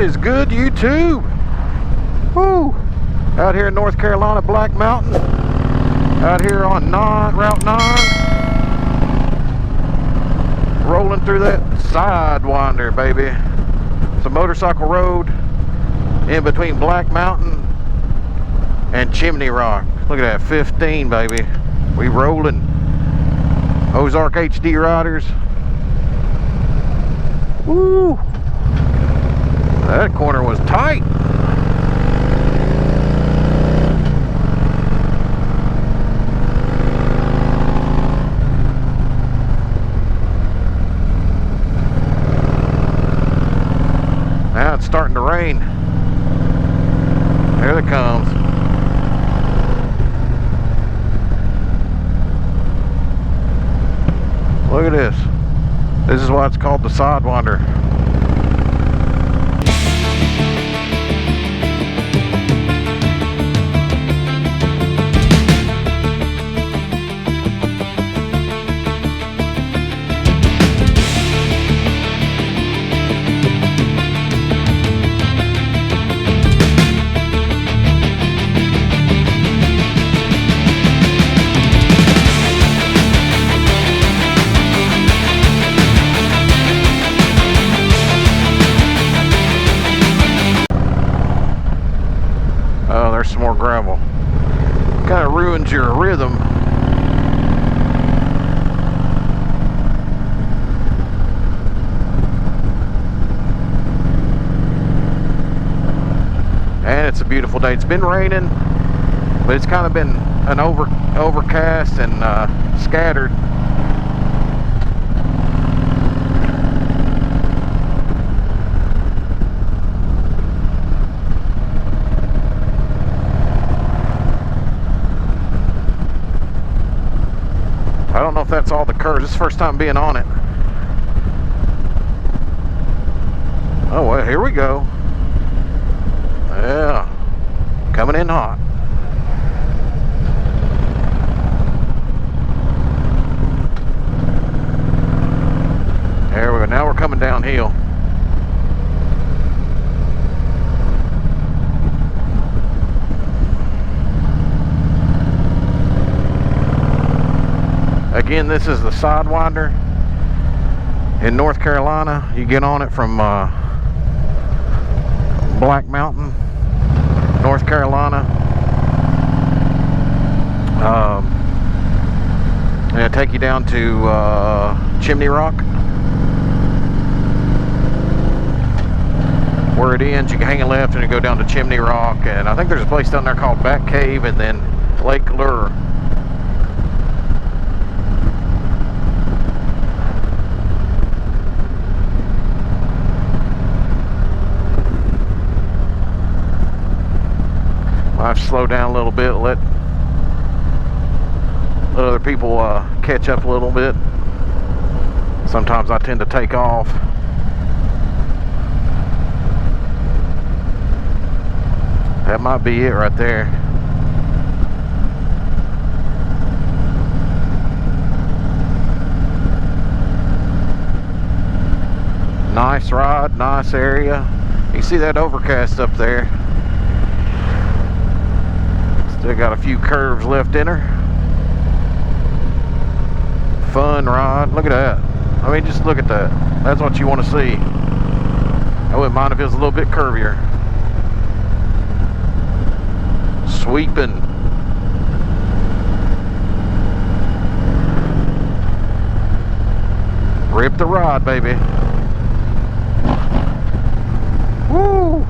is good, YouTube? Woo! Out here in North Carolina, Black Mountain. Out here on Route 9. Rolling through that Sidewinder, baby. It's a motorcycle road in between Black Mountain and Chimney Rock. Look at that, 15, baby. We rolling. Ozarks H-D Riders. Woo! That corner was tight. Now it's starting to rain. There it comes. Look at this. This is why it's called the Sidewinder. Some more gravel. Kind of ruins your rhythm. And it's a beautiful day. It's been raining, but it's kind of been an overcast and scattered. I don't know if that's all the curves. This is the first time being on it. Oh, well, here we go. Yeah. Coming in hot. There we go. Now we're coming downhill. Again, this is the Sidewinder in North Carolina. You get on it from Black Mountain, North Carolina. And it'll take you down to Chimney Rock. Where it ends, you can hang a left and you go down to Chimney Rock. And I think there's a place down there called Bat Cave and then Lake Lure. I've slowed down a little bit, let other people catch up a little bit. Sometimes I tend to take off. That might be it right there. Nice ride, nice area. You see that overcast up there. Still got a few curves left in her. Fun ride. Look at that. I mean, just look at that. That's what you want to see. I wouldn't mind if it was a little bit curvier. Sweeping. Rip the rod, baby. Woo!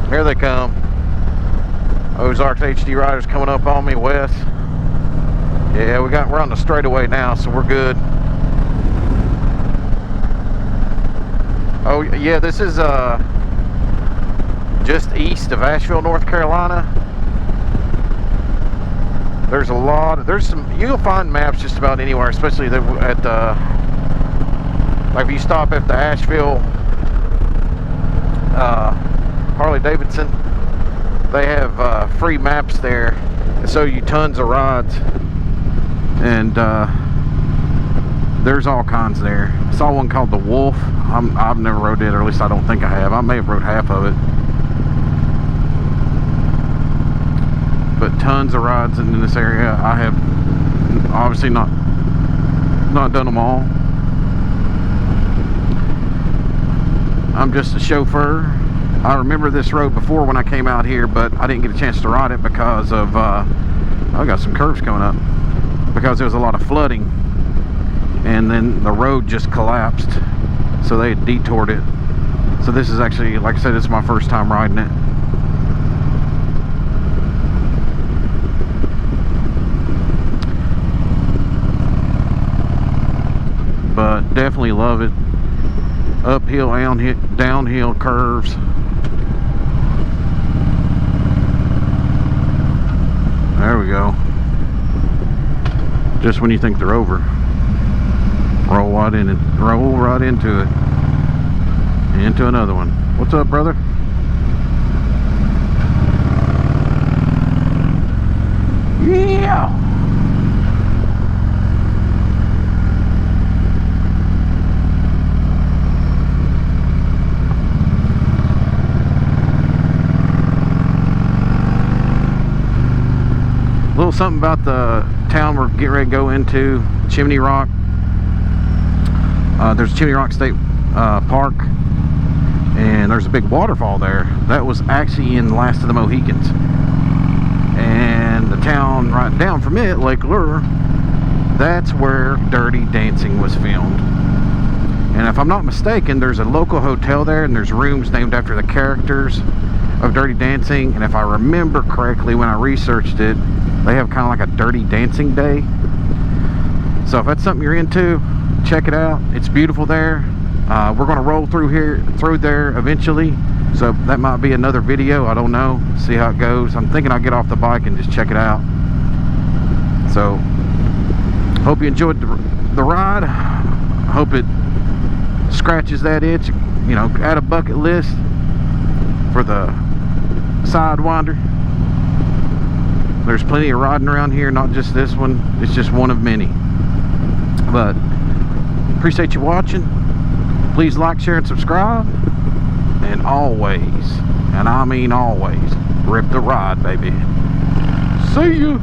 Here they come. Ozarks H-D Riders coming up on me west. Yeah, we're on the straightaway now, so we're good. Oh yeah, this is just east of Asheville, North Carolina. There's a lot. There's some. You'll find maps just about anywhere, especially at like if you stop at the Asheville Harley Davidson, they have free maps there that show you tons of rides, and there's all kinds there. I saw one called the Wolf. I've never rode it, or at least I don't think I have. I may have rode half of it. But tons of rides in this area. I have obviously not done them all. I'm just a chauffeur. I remember this road before when I came out here, but I didn't get a chance to ride it because of I got some curves coming up, because there was a lot of flooding, and then the road just collapsed, so they had detoured it. So this is actually, like I said, this is my first time riding it. But definitely love it. Uphill, downhill curves. There we go. Just when you think they're over, roll right in and roll right into it. Into another one. What's up, brother? Yeah. A little something about the town we're getting ready to go into, Chimney Rock. There's Chimney Rock State Park, and there's a big waterfall there. That was actually in Last of the Mohicans. And the town right down from it, Lake Lure, that's where Dirty Dancing was filmed. And if I'm not mistaken, there's a local hotel there, and there's rooms named after the characters of Dirty Dancing. And if I remember correctly when I researched it, they have kind of like a Dirty Dancing Day. So if that's something you're into, check it out. It's beautiful there. We're going to roll through there eventually, so that might be another video. I don't know. See how it goes. I'm thinking I'll get off the bike and just check it out. So hope you enjoyed the ride. Hope it scratches that itch, you know, add a bucket list for the Sidewinder. There's plenty of riding around here, not just this one. It's just one of many. But appreciate you watching. Please like, share, and subscribe. And always, and I mean always, rip the ride, baby. See you.